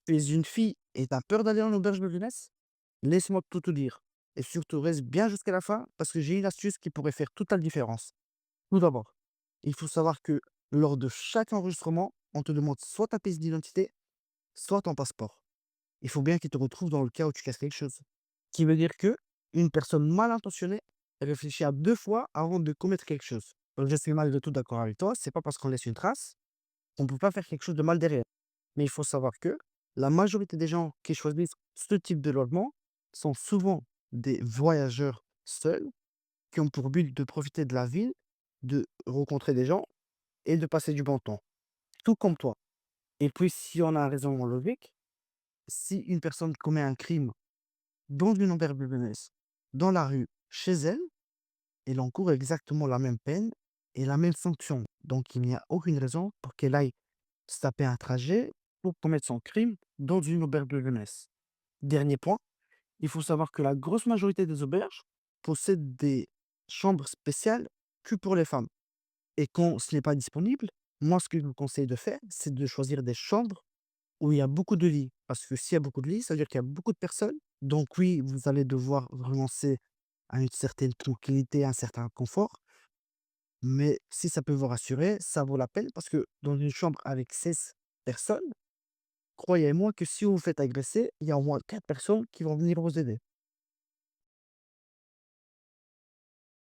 Tu es une fille et tu as peur d'aller en auberge de jeunesse? Laisse-moi tout te dire. Et surtout, reste bien jusqu'à la fin parce que j'ai une astuce qui pourrait faire toute la différence. Tout d'abord, il faut savoir que lors de chaque enregistrement, on te demande soit ta pièce d'identité, soit ton passeport. Il faut bien qu'il te retrouve dans le cas où tu casses quelque chose. Ce qui veut dire que une personne mal intentionnée réfléchit à 2 fois avant de commettre quelque chose. Donc je suis malgré tout d'accord avec toi, c'est pas parce qu'on laisse une trace qu'on peut pas faire quelque chose de mal derrière. Mais il faut savoir que la majorité des gens qui choisissent ce type de logement sont souvent des voyageurs seuls qui ont pour but de profiter de la ville, de rencontrer des gens et de passer du bon temps, tout comme toi. Et puis si on a un raisonnement logique, si une personne commet un crime dans une auberge de jeunesse, dans la rue, chez elle, elle encourt exactement la même peine et la même sanction. Donc il n'y a aucune raison pour qu'elle aille se taper un trajet pour commettre son crime dans une auberge de jeunesse. Dernier point, il faut savoir que la grosse majorité des auberges possèdent des chambres spéciales que pour les femmes. Et quand ce n'est pas disponible, moi, ce que je vous conseille de faire, c'est de choisir des chambres où il y a beaucoup de lits. Parce que s'il y a beaucoup de lits, ça veut dire qu'il y a beaucoup de personnes. Donc oui, vous allez devoir renoncer à une certaine tranquillité, à un certain confort. Mais si ça peut vous rassurer, ça vaut la peine parce que dans une chambre avec 16 personnes, croyez-moi que si vous vous faites agresser, il y a au moins 4 personnes qui vont venir vous aider.